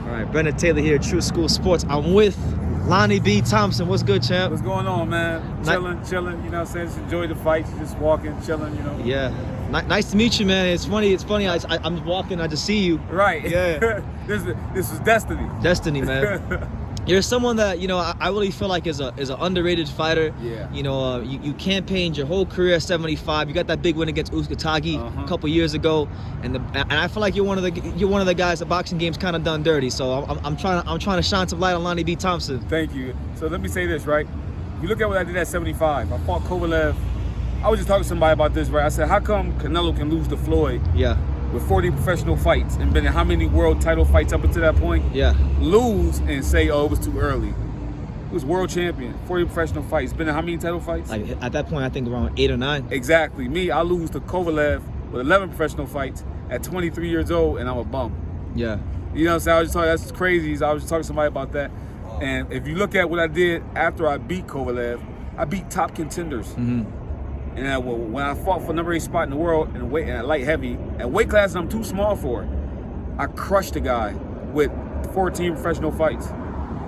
All right, Brendan Taylor here, True School Sports. I'm with Lonnie B. Thompson. What's good, champ? What's going on, man? Chilling, you know what I'm saying? Just enjoy the fights, just walking, chilling, you know? Yeah. Nice to meet you, man. It's funny. I'm walking, I just see you. Right. Yeah. This is destiny. Destiny, man. You're someone that, you know, I really feel like is an underrated fighter. Yeah. You know, you campaigned your whole career at 75. You got that big win against Uzcategui a couple years ago, and I feel like you're one of the guys the boxing game's kind of done dirty. So I'm trying to shine some light on Lonnie B. Thompson. Thank you. So let me say this, right? If you look at what I did at 75, I fought Kovalev. I was just talking to somebody about this, right? I said, how come Canelo can lose to Floyd? Yeah. With 40 professional fights and been in how many world title fights up until that point? Yeah. Lose and say, oh, it was too early. He was world champion, 40 professional fights. Been in how many title fights? Like at that point, I think around 8 or 9. Exactly. Me, I lose to Kovalev with 11 professional fights at 23 years old, and I'm a bum. Yeah. You know what I'm saying? I was just talking, that's crazy. I was just talking to somebody about that. And if you look at what I did after I beat Kovalev, I beat top contenders. And when I fought for number 8 spot in the world in at light heavy, at weight class I'm too small for, I crushed a guy with 14 professional fights.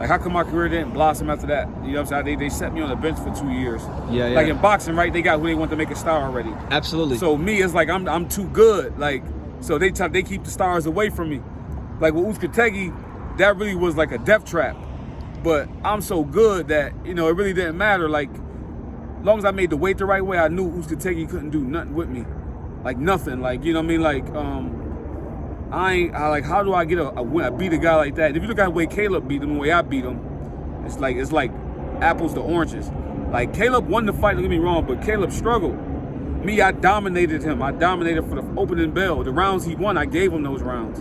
Like, how come my career didn't blossom after that? You know what I'm saying? They set me on the bench for 2 years. Yeah. Like in boxing, right? They got who they want to make a star already. Absolutely. So me, it's like I'm too good. Like, so they keep the stars away from me. Like with Uzcategui, that really was like a death trap. But I'm so good that, you know, it really didn't matter. Like, as long as I made the weight the right way, I knew Uzcategui couldn't do nothing with me. Like nothing. Like, you know what I mean? Like, how do I get a win? I beat a guy like that. If you look at the way Caleb beat him, the way I beat him, it's like apples to oranges. Like, Caleb won the fight, don't get me wrong, but Caleb struggled. Me, I dominated him. I dominated for the opening bell. The rounds he won, I gave him those rounds.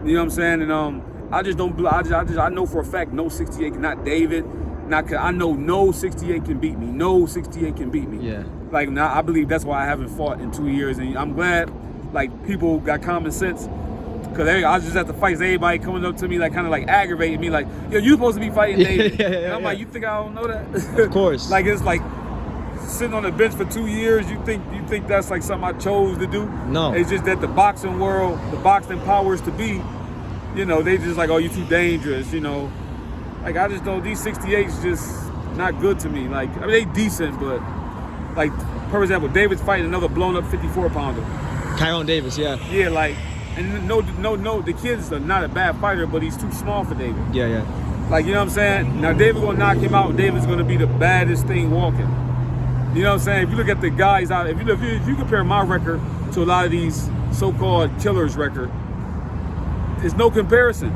You know what I'm saying? And I know for a fact no 68, not David. I know no 68 can beat me. No 68 can beat me. Yeah. Like, now I believe that's why I haven't fought in 2 years, and I'm glad like people got common sense. Cause I was just at the fights, everybody coming up to me like kind of like aggravating me, like, yo, you supposed to be fighting David. And I'm like, you think I don't know that? Of course. Like, it's like sitting on the bench for 2 years. You think that's like something I chose to do? No. It's just that the boxing world, the boxing powers to be, you know, they just like, oh, you too dangerous, you know. Like, I just know these 68s just not good to me. Like, I mean, they decent, but like, for example, David's fighting another blown up 54-pounder. Kyron Davis, yeah. Yeah, like, and no, the kid's not a bad fighter, but he's too small for David. Yeah. Like, you know what I'm saying? Now, David's gonna knock him out. David's gonna be the baddest thing walking. You know what I'm saying? If you look at the guys out, if you compare my record to a lot of these so-called killers' record, there's no comparison.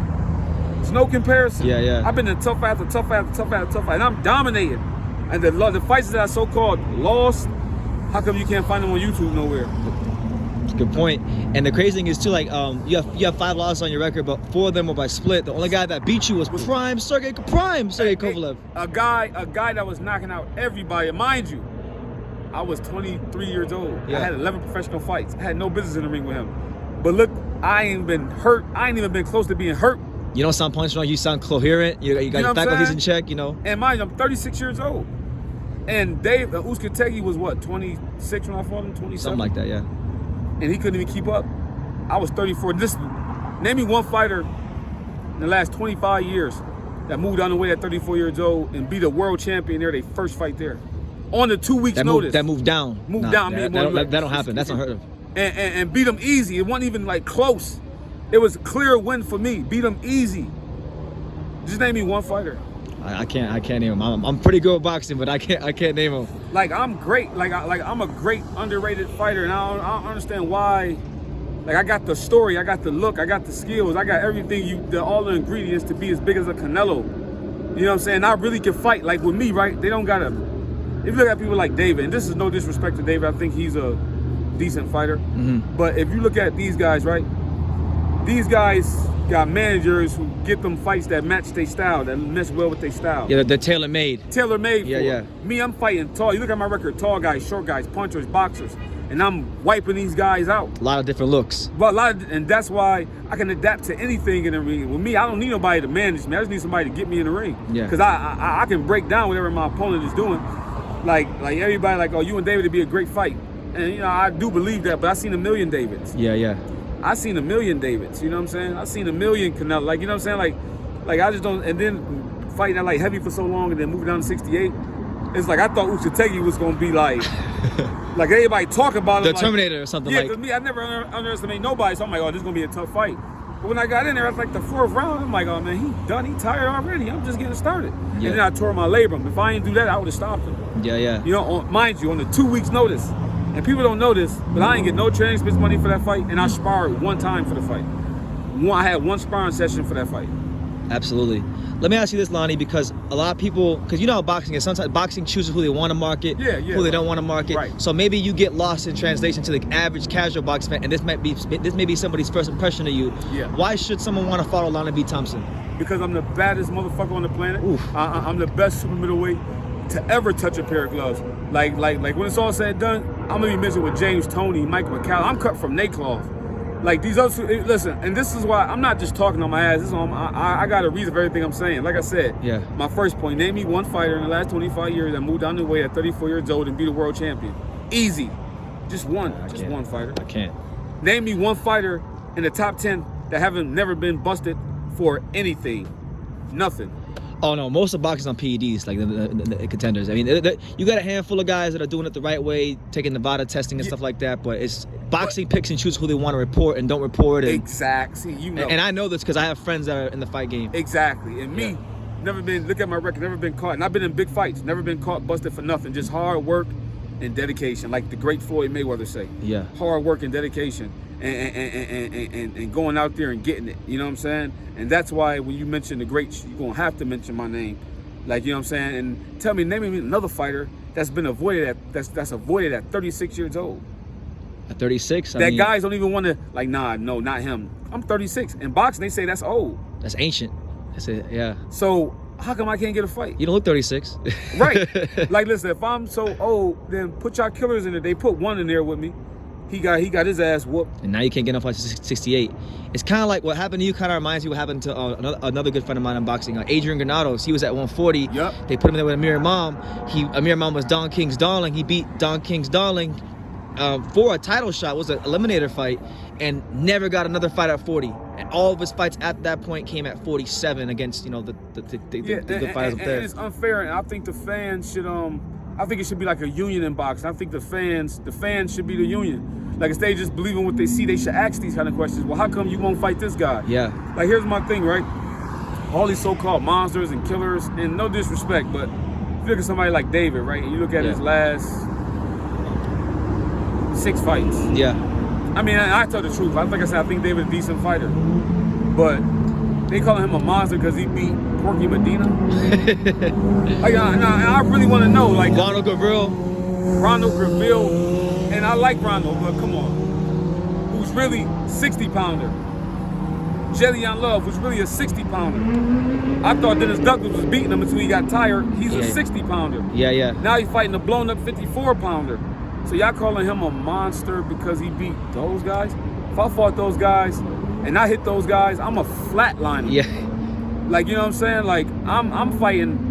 There's no comparison. Yeah. I've been in tough after tough after tough after tough fight, and I'm dominating. And the fights that I so-called lost, how come you can't find them on YouTube nowhere? Good point. And the crazy thing is too, like, you have 5 losses on your record, but 4 of them were by split. The only guy that beat you was prime Sergey Kovalev. A guy that was knocking out everybody. Mind you, I was 23 years old. Yeah. I had 11 professional fights. I had no business in the ring with him. But look, I ain't been hurt. I ain't even been close to being hurt. You don't sound punched on. You sound coherent. You got your faculties in check. You know. And mind you, I'm 36 years old. And Uzcategui was what, 26 when I fought him? 27? Something like that, yeah. And he couldn't even keep up. I was 34. Name me one fighter in the last 25 years that moved down the way at 34 years old and beat a world champion there, their first fight there. On the 2 weeks notice. That moved down. That don't happen. That's unheard of. And beat him easy. It wasn't even like close. It was a clear win for me. Beat him easy. Just name me one fighter. I can't name him. I'm pretty good at boxing, but I can't name him. Like, I'm great. Like I'm a great underrated fighter, and I don't understand why. Like, I got the story, I got the look, I got the skills, I got everything, all the ingredients to be as big as a Canelo. You know what I'm saying? I really can fight. Like with me, right? They don't gotta. If you look at people like David, and this is no disrespect to David, I think he's a decent fighter. But if you look at these guys, right? These guys got managers who get them fights that match their style, that mesh well with their style. Yeah, they're tailor-made. Tailor-made for yeah. me, I'm fighting tall. You look at my record, tall guys, short guys, punchers, boxers, and I'm wiping these guys out. A lot of different looks. But and that's why I can adapt to anything in the ring. With me, I don't need nobody to manage me. I just need somebody to get me in the ring. Yeah. Because I can break down whatever my opponent is doing. Like everybody, like, oh, you and David would be a great fight. And, you know, I do believe that, but I've seen a million Davids. Yeah. I seen a million Davids. You know what I'm saying? I seen a million Canelo. Like, you know what I'm saying? Like I just don't. And then fighting at like heavy for so long, and then moving down to 68. It's like I thought Uzcategui was gonna be like everybody talk about him, the Terminator or something. Yeah, like. because me, I never underestimate nobody. So I'm like, oh, this is gonna be a tough fight. But when I got in there, it's like the 4th round. I'm like, oh man, he done. He tired already. I'm just getting started. Yeah. And then I tore my labrum. If I didn't do that, I would have stopped him. Yeah. You know, mind you, on the 2 weeks notice. And people don't know this, but I ain't get no training expense money for that fight, and I sparred 1 time for the fight. I had 1 sparring session for that fight. Absolutely. Let me ask you this, Lonnie, because a lot of people, because you know how boxing is, sometimes boxing chooses who they want to market, who they don't want to market. Right. So maybe you get lost in translation to the average casual boxing fan, and this may be somebody's first impression of you. Yeah. Why should someone want to follow Lonnie B. Thompson? Because I'm the baddest motherfucker on the planet. Oof. I'm the best super middleweight to ever touch a pair of gloves. Like when it's all said and done, I'm gonna be mentioned with James Toney, Mike McCall. I'm cut from Nacloth. Like these other, listen, and this is why I'm not just talking on my ass. This is on, I got a reason for everything I'm saying. Like I said, my first point, name me one fighter in the last 25 years that moved down the way at 34 years old and be the world champion. Easy. Just one. Just one fighter. I can't. Name me one fighter in the top 10 that never been busted for anything. Nothing. Oh no, most of boxing's on PEDs, like the contenders. I mean, you got a handful of guys that are doing it the right way, taking Nevada testing and stuff like that. But it's boxing picks and chooses who they want to report and don't report. And, exactly. See, you know. And I know this because I have friends that are in the fight game. Exactly. And me, never been. Look at my record. Never been caught. And I've been in big fights. Never been caught, busted for nothing. Just hard work and dedication, like the great Floyd Mayweather say. Yeah. Hard work and dedication. And going out there and getting it, you know what I'm saying? And that's why when you mention the greats, you're gonna have to mention my name, like, you know what I'm saying? And name me another fighter that's been avoided that's avoided at 36 years old. At 36, that guys don't even want to, like, nah, no, not him. I'm 36. In boxing, they say that's old. That's ancient. That's it. Yeah. So how come I can't get a fight? You don't look 36. Right. Like, listen, if I'm so old, then put y'all killers in there. They put one in there with me. He got his ass whooped. And now you can't get enough fights to 68. It's kind of like what happened to you. Kind of reminds me what happened to another good friend of mine in boxing, Adrian Granados. He was at 140. Yep. They put him in there with Amir Imam. Amir Imam was Don King's darling. He beat Don King's darling for a title shot. It was an eliminator fight, and never got another fight at 40. And all of his fights at that point came at 47 against the good fighters up there. And it's unfair, and I think the fans should I think it should be like a union in boxing. I think the fans should be the union. Like, if they just believe in what they see, they should ask these kind of questions. Well, how come you won't fight this guy? Yeah. Like, here's my thing, right? All these so-called monsters and killers, and no disrespect, but if you look at somebody like David, right, and you look at his last 6 fights. Yeah. I mean, I tell the truth. Like I said, I think David's a decent fighter. But they call him a monster because he beat Porky Medina. Like, I really want to know, like, Ronald Gavril, and I like Ronald, but come on, who's really 60-pounder. Jellion Love was really a 60-pounder. I thought Dennis Douglas was beating him until he got tired. He's a 60-pounder. Yeah. Now he's fighting a blown-up 54-pounder. So y'all calling him a monster because he beat those guys? If I fought those guys and I hit those guys, I'm a flatliner. Yeah. Like, you know what I'm saying? Like, I'm fighting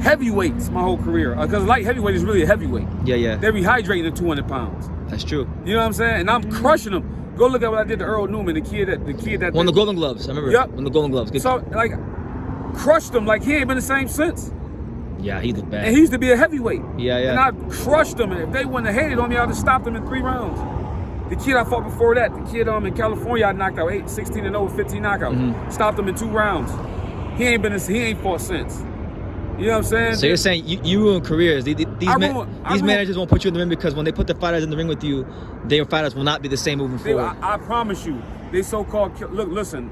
heavyweights my whole career, because light heavyweight is really a heavyweight. Yeah. They're rehydrating at 200 pounds. That's true. You know what I'm saying? And I'm crushing them. Go look at what I did to Earl Newman, the kid that won the Golden Gloves. I remember. Yep. Won the Golden Gloves. Good. So, like, crushed him like he ain't been the same since. Yeah, he looked bad. And he used to be a heavyweight. Yeah. And I crushed him. And if they wouldn't have hated on me, I'd have stopped him in 3 rounds. The kid I fought before that, the kid in California, I knocked out 16-0 with 15 knockouts. Mm-hmm. Stopped him in 2 rounds. He ain't fought since. You know what I'm saying? So you're saying you ruin careers. These managers won't put you in the ring because when they put the fighters in the ring with you, their fighters will not be the same moving forward. I promise you, they so-called listen,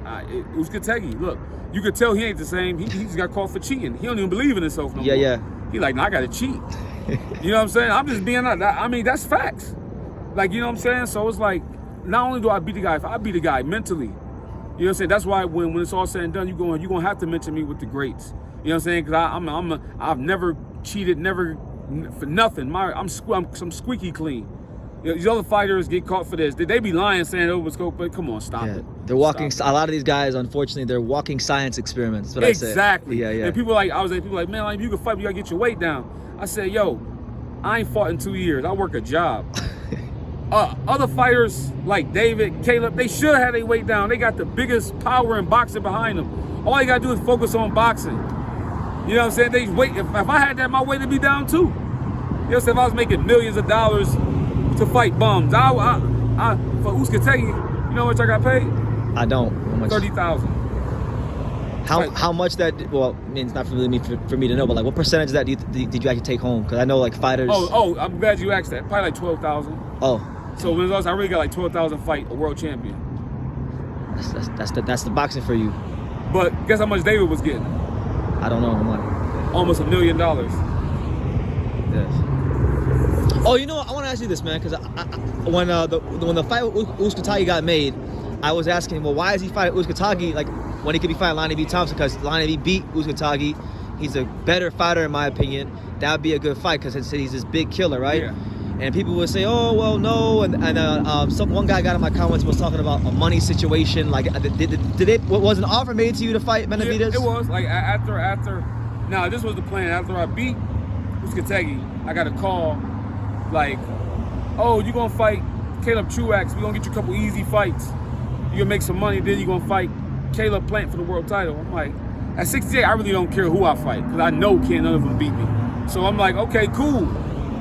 Uzcategui, look, you could tell he ain't the same. He just got caught for cheating. He don't even believe in himself no more. Yeah. He like, no, I gotta cheat. You know what I'm saying? I'm just being honest. I mean, that's facts. Like, you know what I'm saying? So it's like, not only do I beat the guy, I beat the guy mentally. You know what I'm saying? That's why when it's all said and done, you're gonna have to mention me with the greats. You know what I'm saying? Because I've never cheated, never for nothing. I'm squeaky clean. You know, these other fighters get caught for this. They be lying saying it was coke, but come on, stop it. They're walking. A lot of these guys, unfortunately, they're walking science experiments. That's what I say. Exactly. Yeah. And people like, man, like, you can fight, but you gotta get your weight down. I said, yo, I ain't fought in 2 years. I work a job. Other fighters like David, Caleb, they should have their weight down. They got the biggest power in boxing behind them. All you gotta do is focus on boxing. You know what I'm saying? They wait. If I had that, my weight would be down too. You know what I'm saying? If I was making millions of dollars to fight bums, for Uzcategui, you know how much I got paid? I don't. How much? $30,000. How much that? Well, I mean, it's not really for me to know, but like, what percentage of that did you actually take home? Because I know like fighters. Oh, I'm glad you asked that. Probably like 12,000. Oh. So when I really got like 12,000 fight a world champion. That's the boxing for you. But guess how much David was getting? I don't know how much. Almost $1 million. Yes. Oh, you know what? I want to ask you this, man, because when the fight with Uzcategui got made, I was asking, well, why is he fighting Uzcategui like when he could be fighting Lonnie B Thompson? Because Lonnie B beat Uzcategui. He's a better fighter in my opinion. That would be a good fight because he's this big killer, right? Yeah. And people would say, "Oh, well, no." And one guy got in my comments was talking about a money situation. Like, was an offer made to you to fight Benavidez? Yeah, it was. Like after. Now this was the plan. After I beat Uzcategui, I got a call. Like, "Oh, you gonna fight Caleb Truax? We gonna get you a couple easy fights. You gonna make some money. Then you gonna fight Caleb Plant for the world title." I'm like, at 68, I really don't care who I fight because I know none of them beat me. So I'm like, okay, cool.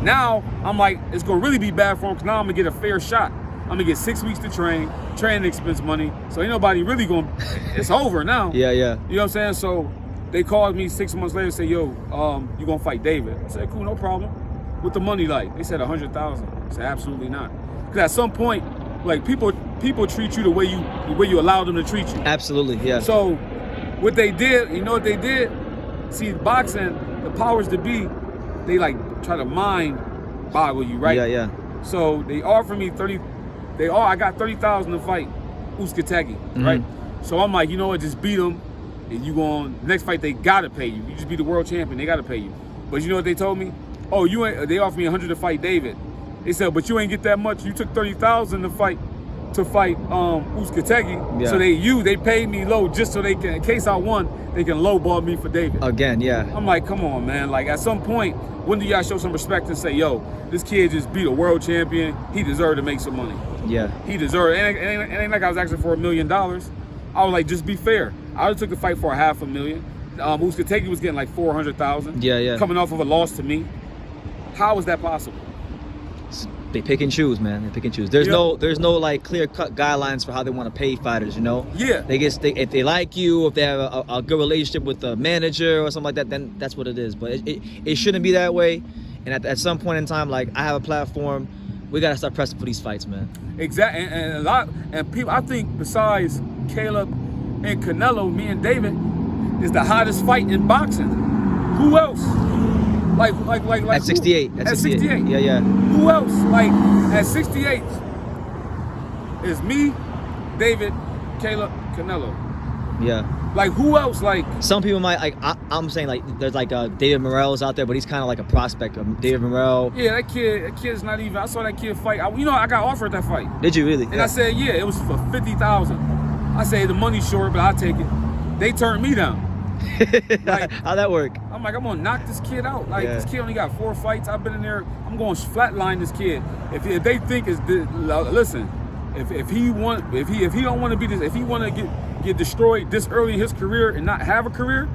Now, I'm like, it's going to really be bad for him because now I'm going to get a fair shot. I'm going to get 6 weeks to train, training expense money. So ain't nobody really going to, it's over now. Yeah. You know what I'm saying? So they called me 6 months later and said, yo, you going to fight David. I said, cool, no problem. What the money like? They said 100,000. I said, absolutely not. Because at some point, like people treat you the way you allow them to treat you. Absolutely, yeah. So what they did, you know what they did? See, boxing, the powers that be, they like try to mind boggle you, right? Yeah. So they offered me I got 30,000 to fight Uzcategui, right? So I'm like, you know what, just beat him, and you going next fight they gotta pay you. You just be the world champion, they gotta pay you. But you know what they told me? Oh, they offered me 100 to fight David. They said, but you ain't get that much. You took 30,000 to fight Uzcategui. Yeah. So they paid me low just so they can, in case I won, they can lowball me for David. Again, yeah. I'm like, come on, man. Like, at some point, when do y'all show some respect and say, yo, this kid just beat a world champion. He deserved to make some money. Yeah. He deserved it. And ain't like I was asking for $1 million. I was like, just be fair. I took the fight for $500,000. Uzcategui was getting like 400,000. Yeah. Coming off of a loss to me. How is that possible? They pick and choose, man. They pick and choose. There's no like clear cut guidelines for how they want to pay fighters. You know. Yeah. If they like you, if they have a good relationship with the manager or something like that, then that's what it is. But it shouldn't be that way. And at some point in time, like I have a platform, we gotta start pressing for these fights, man. Exactly. And people, I think besides Caleb and Canelo, me and David is the hottest fight in boxing. Who else? Like at 68. At 68. Yeah. Who else? Like at 68 is me, David, Caleb, Canelo. Yeah. Like who else? Like some people might like. I'm saying like there's like David Morrell's out there, but he's kind of like a prospect. David Morrell. Yeah, that kid's not even. I saw that kid fight. I got offered that fight. Did you really? And I said, yeah, it was for 50,000. I said the money's short, but I'll take it. They turned me down. Like, how'd that work? I'm like, I'm gonna knock this kid out. Like this kid only got 4 fights. I've been in there. I'm going to flatline this kid. If they think it's listen, if he don't want to be this, if he want to get destroyed this early in his career and not have a career,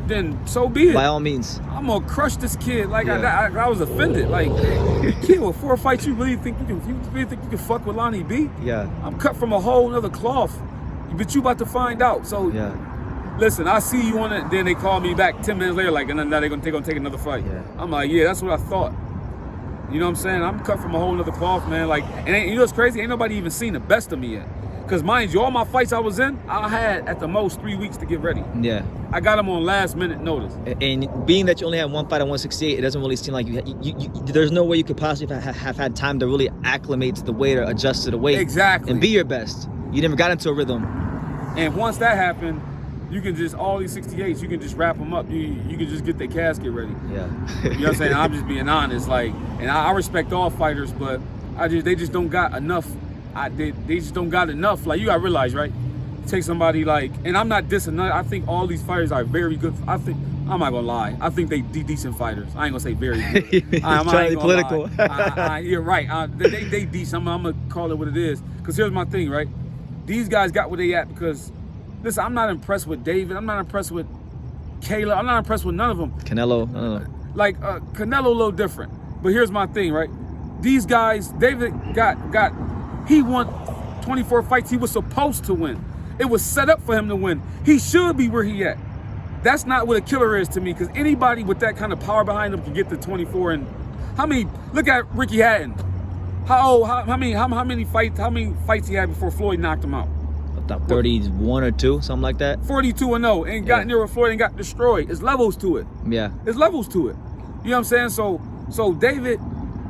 then so be it. By all means. I'm gonna crush this kid. Like I was offended. Like, kid with 4 fights, you really think you can fuck with Lonnie B? Yeah. I'm cut from a whole nother cloth, but you about to find out. So yeah. Listen, I see you on it. Then they call me back 10 minutes later, like, and then now they're gonna take another fight. Yeah. I'm like, yeah, that's what I thought. You know what I'm saying? I'm cut from a whole nother cloth, man. Like, and you know what's crazy? Ain't nobody even seen the best of me yet. Cause mind you, all my fights I was in, I had at the most 3 weeks to get ready. Yeah. I got them on last minute notice. And being that you only had one fight at 168, it doesn't really seem like you there's no way you could possibly have had time to really acclimate to the weight or adjust to the weight. Exactly. And be your best. You never got into a rhythm. And once that happened, you can just, all these 68s, you can just wrap them up. You can just get their casket ready. Yeah. You know what I'm saying? I'm just being honest. Like, and I respect all fighters, but they just don't got enough. They just don't got enough. Like, you gotta realize, right? Take somebody like, and I'm not dissing none. I think all these fighters are very good. I think I'm not gonna lie. I think they decent fighters. I ain't gonna say very good. I'm trying to be political. You're right. They decent. I'm gonna call it what it is. Because here's my thing, right? These guys got where they at because, listen, I'm not impressed with David. I'm not impressed with Kayla. I'm not impressed with none of them. Canelo. Like Canelo, a little different. But here's my thing, right? These guys, David he won 24 fights he was supposed to win. It was set up for him to win. He should be where he at. That's not what a killer is to me, because anybody with that kind of power behind him can get to 24. And look at Ricky Hatton. How many fights he had before Floyd knocked him out? About 31 or 2, something like that. 42-0, and got near with Floyd and got destroyed. It's levels to it. Yeah. It's levels to it. You know what I'm saying? So David,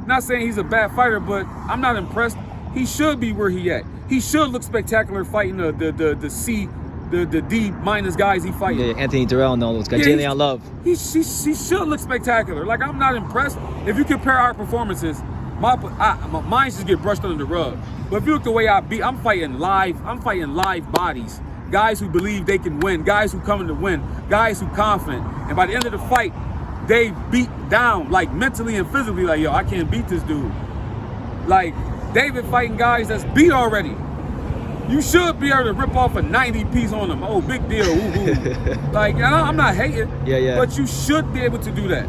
not saying he's a bad fighter, but I'm not impressed. He should be where he at. He should look spectacular fighting the D minus guys he fighting. Yeah, Anthony Durrell and all those guys. Jalen Love. He should look spectacular. Like, I'm not impressed. If you compare our performances, mine just get brushed under the rug. But if you look the way I'm fighting live bodies. Guys who believe they can win, guys who coming to win, guys who confident. And by the end of the fight, they beat down, like mentally and physically, like, yo, I can't beat this dude. Like, David fighting guys that's beat already. You should be able to rip off a 90 piece on them. Oh, big deal. Like, I'm not hating. Yeah. But you should be able to do that.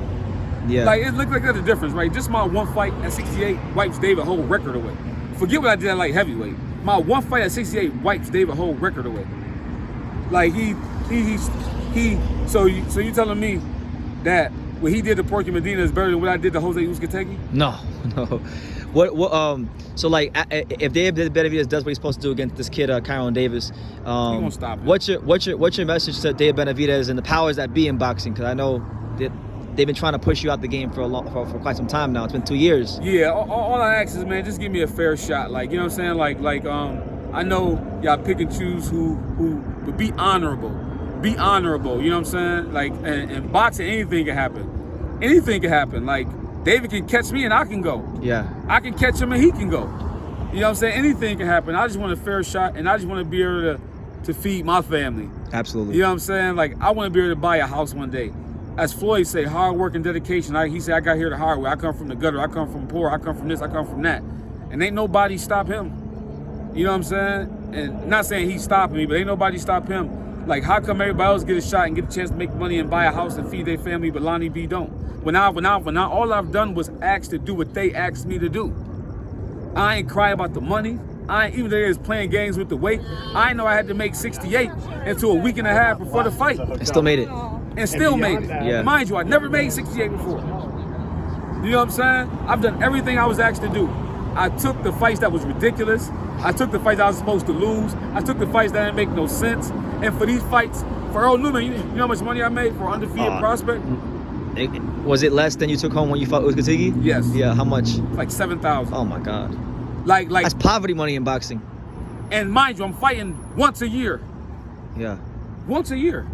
Yeah. Like, it looks like there's a difference, right? Just my one fight at 68 wipes David's whole record away. Forget what I did at light heavyweight. My one fight at 68 wipes David's whole record away. Like, so you telling me that what he did to Porky Medina is better than what I did to Jose Uzcategui? No. So like, if David Benavidez does what he's supposed to do against this kid, Kyron Davis, he gonna stop him. what's your message to David Benavidez and the powers that be in boxing? Because I know that they've been trying to push you out the game for quite some time now. It's been 2 years. Yeah, all I ask is, man, just give me a fair shot. Like, you know what I'm saying? Like I know y'all pick and choose who but be honorable. Be honorable, you know what I'm saying? Like, and boxing, anything can happen. Anything can happen. Like, David can catch me and I can go. Yeah. I can catch him and he can go. You know what I'm saying? Anything can happen. I just want a fair shot, and I just want to be able to feed my family. Absolutely. You know what I'm saying? Like, I want to be able to buy a house one day. As Floyd say, hard work and dedication. He said, I got here the hard way. I come from the gutter. I come from poor. I come from this. I come from that. And ain't nobody stop him. You know what I'm saying? And not saying he's stopping me, but ain't nobody stop him. Like, how come everybody else get a shot and get a chance to make money and buy a house and feed their family, but Lonnie B don't? When all I've done was asked to do what they asked me to do. I ain't cry about the money. Even though they was playing games with the weight, I know I had to make 68 into a week and a half before the fight. And still made it. And still made it. Yeah. Mind you, I never made 68 before. You know what I'm saying? I've done everything I was asked to do. I took the fights that was ridiculous. I took the fights I was supposed to lose. I took the fights that didn't make no sense. And for these fights, for Earl Newman, you know how much money I made for undefeated prospect? Was it less than you took home when you fought Uzcategui? Yes. Yeah, how much? Like 7,000. Oh my God. Like that's poverty money in boxing. And mind you, I'm fighting once a year. Yeah. Once a year.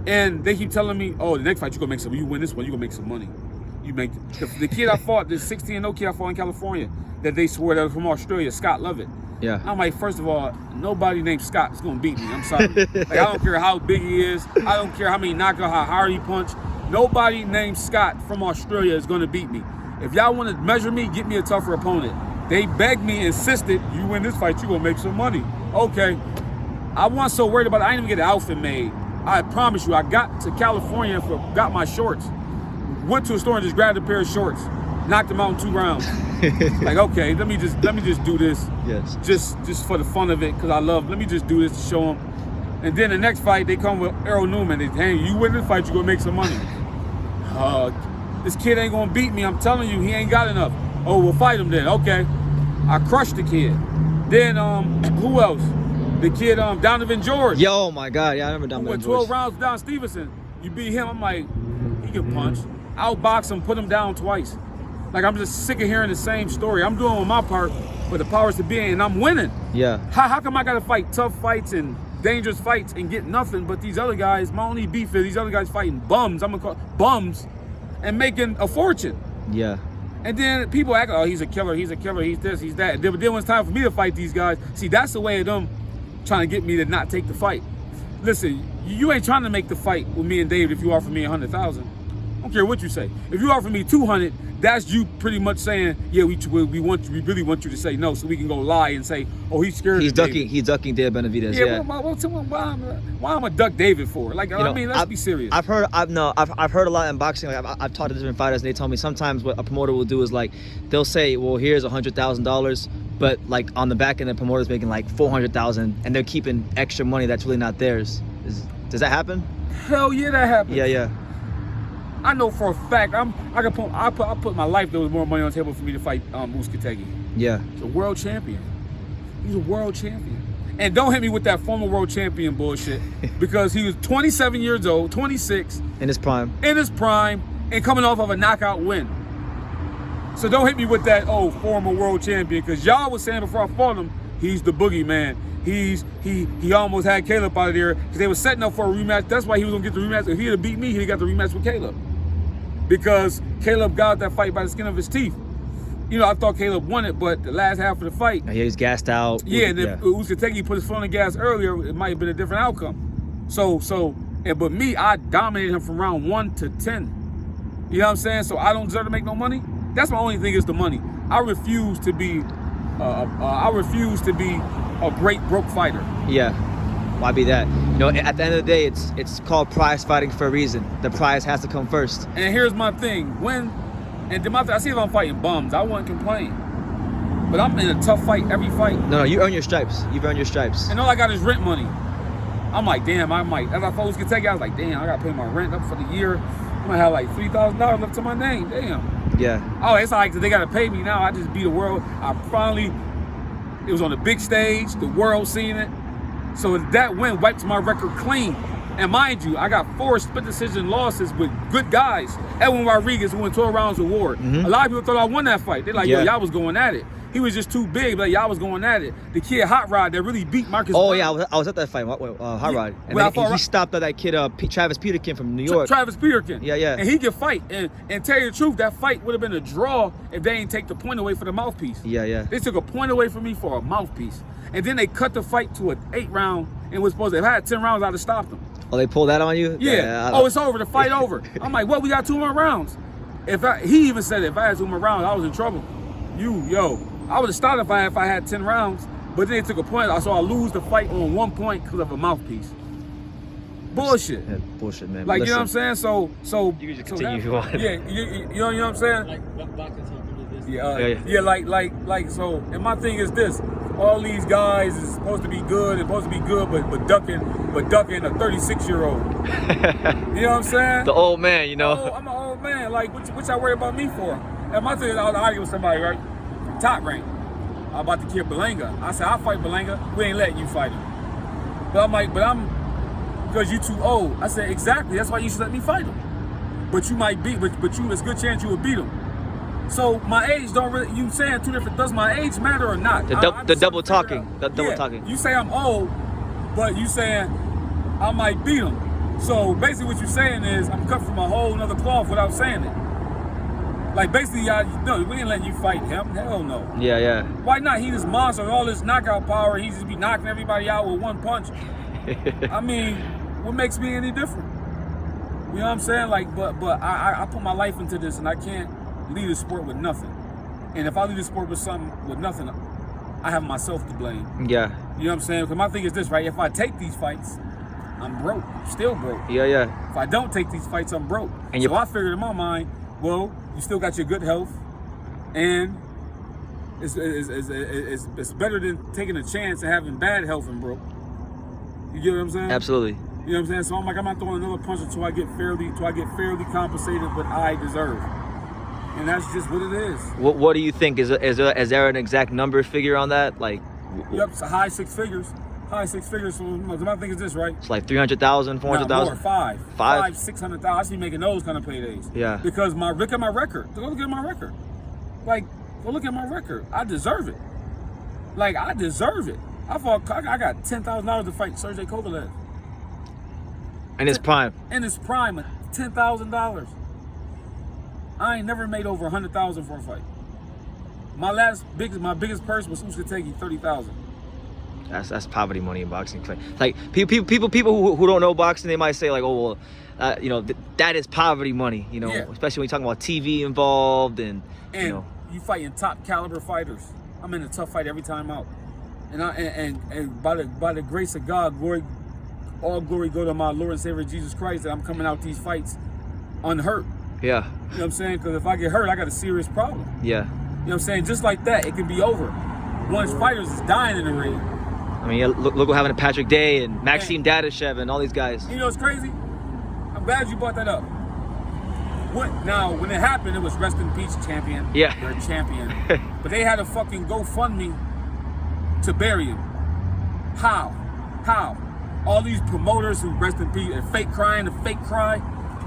And they keep telling me, oh, the next fight you're gonna make some. You win this one, you're gonna make some money. You make the kid I fought, the 16-0 kid I fought in California, that they swore that was from Australia, Scott Lovett. Yeah. I'm like, first of all, nobody named Scott is gonna beat me. I'm sorry. Like, I don't care how big he is. I don't care how many knockouts, how hard he punched. Nobody named Scott from Australia is gonna beat me. If y'all want to measure me, get me a tougher opponent. They begged me, insisted, you win this fight, you gonna make some money. Okay. I wasn't so worried about it. I didn't even get an outfit made. I promise you, I got to California and got my shorts. Went to a store and just grabbed a pair of shorts. Knocked them out in 2 rounds. Like, okay, let me just do this. Yes. Just for the fun of it, because let me just do this to show them. And then the next fight, they come with Errol Newman. They, hey, you win this fight, you gonna make some money. This kid ain't gonna beat me. I'm telling you, he ain't got enough. Oh, we'll fight him then. Okay. I crushed the kid. Then who else? The kid Donovan George. Yo, oh my God, yeah, I remember Donovan went George. 12 rounds with Don Stevenson. You beat him, I'm like, he can punch. Outbox him, put him down twice. Like, I'm just sick of hearing the same story. I'm doing my part, but the powers to be, and I'm winning. Yeah. How come I gotta fight tough fights and dangerous fights and get nothing, but these other guys, my only beef is these other guys fighting bums, I'm gonna call bums, and making a fortune. Yeah. And then people act, oh, he's a killer, he's this, he's that. But then when it's time for me to fight these guys, see, that's the way of them trying to get me to not take the fight. listen, you ain't trying to make the fight with me and David if you offer me 100,000. I don't care what you say. If you offer me 200, that's you pretty much saying, yeah, we really want you to say no, so we can go lie and say, oh, he's scared. He's ducking David Benavidez. Yeah. Why I'm a duck David for? Like, I mean, let's be serious. I've heard a lot in boxing. Like I've talked to different fighters, and they told me sometimes what a promoter will do is like they'll say, well, here's $100,000, but like on the back end, the promoter's making like 400,000, and they're keeping extra money that's really not theirs. Does that happen? Hell yeah, that happens. Yeah. I know for a fact. I put my life. There was more money on the table for me to fight Uzcategui. Yeah. He's a world champion. He's a world champion. And don't hit me with that former world champion bullshit, because he was 27 years old, 26. In his prime. And coming off of a knockout win. So don't hit me with that, former world champion, because y'all was saying before I fought him, he's the boogeyman. He almost had Caleb out of there because they were setting up for a rematch. That's why he was gonna get the rematch. If he had beat me, he'd got the rematch with Caleb. Because Caleb got that fight by the skin of his teeth. I thought Caleb won it, but the last half of the fight, he was gassed out. Yeah, and if Uzcategui put his foot on the gas earlier, it might have been a different outcome. But me, I dominated him from round 1 to 10. You know what I'm saying? So I don't deserve to make no money. That's my only thing is the money. I refuse to be a great broke fighter. Yeah. Why be that? At the end of the day, it's called prize fighting for a reason. The prize has to come first. And here's my thing. I see if I'm fighting bums, I wouldn't complain. But I'm in a tough fight every fight. No, you earn your stripes. You've earned your stripes. And all I got is rent money. I'm like, damn, I might. As I fought Uzcategui, I was like, damn, I got to pay my rent up for the year. I'm going to have like $3,000 left to my name. Damn. Yeah. Oh, it's like they got to pay me now. I just beat the world. It was on the big stage. The world seen it. So that win wipes my record clean. And mind you, I got 4 split decision losses with good guys. Edwin Rodriguez, who went 12 rounds with Ward. A lot of people thought I won that fight. They're like, yo, y'all was going at it. He was just too big, but y'all was going at it. The kid Hot Rod that really beat Marcus. Oh, yeah, I was at that fight, Hot Rod. And he stopped that kid, Travis Peterkin from New York. Travis Peterkin. Yeah. And he could fight. And tell you the truth, that fight would have been a draw if they didn't take the point away for the mouthpiece. Yeah. They took a point away from me for a mouthpiece. And then they cut the fight to an 8-round and was supposed to, if I had 10 rounds, I'd have stopped them. Oh, they pulled that on you? Yeah. It's over. The fight over. I'm like, what? We got 2 more rounds. He even said if I had 2 more rounds, I was in trouble. I would have stopped if I had 10 rounds, but then they took a point. So I lose the fight on 1 point because of a mouthpiece. Bullshit. Yeah, bullshit, man. Like, you know what I'm saying? So you can just continue if you want. Yeah, you know what I'm saying? Like boxing something like this. Yeah, like so. And my thing is this: all these guys is supposed to be good, but ducking a 36-year-old. You know what I'm saying? The old man, I'm an old man. Like, what y'all worry about me for? And my thing is, I was arguing with somebody, right? Top rank. I'm about to kill Belanga. I said, I'll fight Belanga. We ain't letting you fight him. But I'm like, because you too old. I said, exactly. That's why you should let me fight him. But you might beat, but there's a good chance you will beat him. So my age don't really, you saying 2 different, does my age matter or not? The double talking. You say I'm old, but you saying I might beat him. So basically what you're saying is I'm cut from a whole nother cloth without saying it. Like, basically, we ain't letting you fight him. Hell no. Yeah. Why not? He this monster, all this knockout power. He just be knocking everybody out with 1 punch. I mean, what makes me any different? You know what I'm saying? Like, but I put my life into this, and I can't leave the sport with nothing. And if I leave the sport with nothing, I have myself to blame. Yeah. You know what I'm saying? Because my thing is this, right? If I take these fights, I'm broke. Still broke. Yeah. If I don't take these fights, I'm broke. And so I figured in my mind, well, you still got your good health, and it's better than taking a chance and having bad health and broke. You get what I'm saying? Absolutely. You know what I'm saying? So I'm like, I'm not throwing another punch until I get fairly compensated what I deserve. And that's just what it is. What do you think? Is there an exact number figure on that? Like, yep, it's high 6 figures. High 6 figures. So my thing is this, right? It's like 300,000, 400,000. More, 5, 600,000. I see making those kind of paydays. Yeah. Because look at my record. Go look at my record. Like, go look at my record. I deserve it. Like, I deserve it. I got $10,000 to fight Sergey Kovalev. In his prime. In his prime, $10,000. I ain't never made over $100,000 for a fight. My biggest purse was Uzcategui, $30,000. That's poverty money in boxing. Like people who don't know boxing, they might say like, oh well, you know, that is poverty money. You know, especially when you're talking about TV involved and you know. You fighting top caliber fighters. I'm in a tough fight every time out, and by the grace of God, all glory go to my Lord and Savior Jesus Christ that I'm coming out these fights unhurt. Yeah. You know what I'm saying? Because if I get hurt, I got a serious problem. Yeah. You know what I'm saying? Just like that, it can be over. Once fighters is dying in the ring. I mean, look what happened to Patrick Day and Maxime Dadashev and all these guys. You know what's crazy? I'm glad you brought that up. Now, when it happened, it was rest in peace, champion. Yeah. They're a champion. But they had a fucking GoFundMe to bury him. How? All these promoters who rest in peace and fake crying, the fake cry.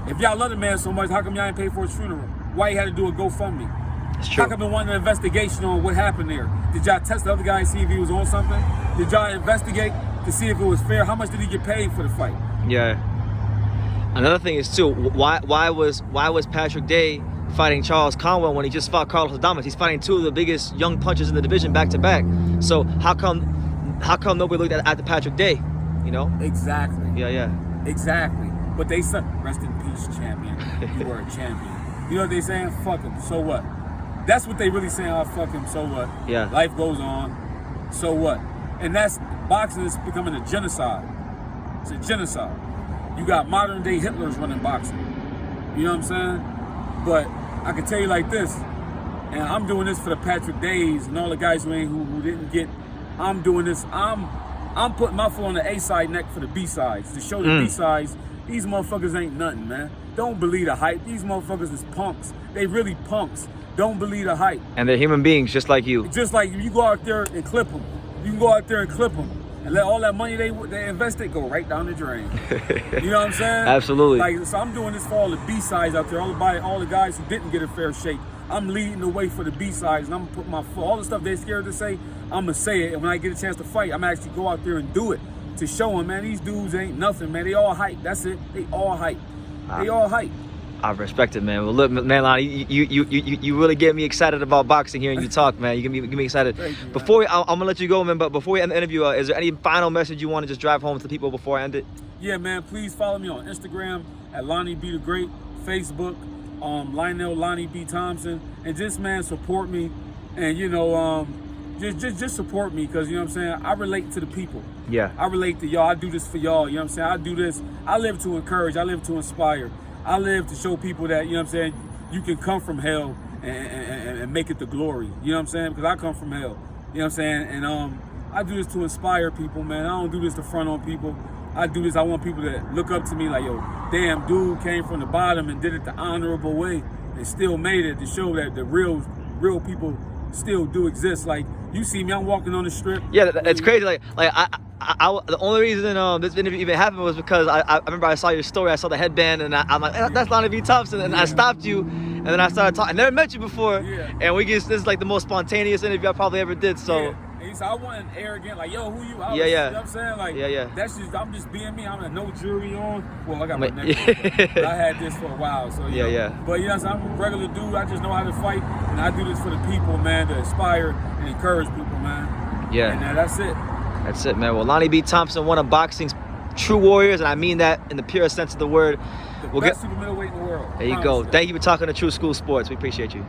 If y'all love the man so much, how come y'all ain't paid for his funeral? Why you had to do a GoFundMe? It's true. How come they wanted an investigation on what happened there? Did y'all test the other guy and see if he was on something? Did y'all investigate to see if it was fair? How much did he get paid for the fight? Yeah. Another thing is too, why was Patrick Day fighting Charles Conwell when he just fought Carlos Adames? He's fighting two of the biggest young punchers in the division back to back. So how come nobody looked at the Patrick Day? You know? Exactly. Yeah. Exactly. But they said, rest in peace, champion. You were a champion. You know what they saying? Fuck him. So what? That's what they really saying. Oh, fuck him. So what? Yeah. Life goes on. So what? And that's boxing is becoming a genocide. It's a genocide. You got modern day Hitlers running boxing. You know what I'm saying? But I can tell you like this, and I'm doing this for the Patrick Days and all the guys who didn't get. I'm doing this. I'm putting my foot on the A side neck for the B sides to show the B sides. These motherfuckers ain't nothing, man. Don't believe the hype. These motherfuckers is punks. They really punks. Don't believe the hype. And they're human beings just like you. Just like you go out there and clip them. You can go out there and clip them and let all that money they invested go right down the drain. You know what I'm saying? Absolutely. Like, so I'm doing this for all the B sides out there, all the guys who didn't get a fair shake. I'm leading the way for the B sides, and I'm gonna put my foot. All the stuff they're scared to say, I'm gonna say it. And when I get a chance to fight, I'm actually go out there and do it to show them, man, these dudes ain't nothing, man. They all hype. That's it. They all hype. They all hype. I respect it, man. Well, look, man, Lonnie, you really get me excited about boxing hearing you talk, man. You get me excited. Thank you, before I'm gonna let you go, man. But before we end the interview, is there any final message you want to just drive home to the people before I end it? Yeah, man. Please follow me on Instagram at Lonnie B the Great, Facebook, Lionell Lonnie B Thompson, and just, man, support me, and you know, just support me, because you know what I'm saying. I relate to the people. Yeah. I relate to y'all. I do this for y'all. You know what I'm saying. I do this. I live to encourage. I live to inspire. I live to show people that, you know what I'm saying, you can come from hell and make it to glory. You know what I'm saying? Because I come from hell. You know what I'm saying? And I do this to inspire people, man. I don't do this to front on people. I do this, I want people to look up to me like, yo, damn, dude came from the bottom and did it the honorable way and still made it, to show that the real people still do exist. Like, you see me, I'm walking on the strip. Yeah, it's crazy. Like I the only reason this interview even happened was because I remember I saw your story. I saw the headband, and I'm like, that's Lonnie B Thompson, and I stopped you, and then I started talking. I never met you before, and this is like the most spontaneous interview I probably ever did. So. And he said, I wasn't arrogant, like, yo, who you? You know what I'm saying? Like, that's just, I'm just being me. I'm like, no jewelry on. Well, I got my necklace, but I had this for a while, so you know. But you know, I'm a regular dude. I just know how to fight, and I do this for the people, man, to inspire and encourage people, man. Yeah. And that's it. That's it, man. Well, Lonnie B Thompson, one of boxing's true warriors, and I mean that in the purest sense of the word. The best super middleweight in the world. There you go. Thank you for talking to True School Sports. We appreciate you.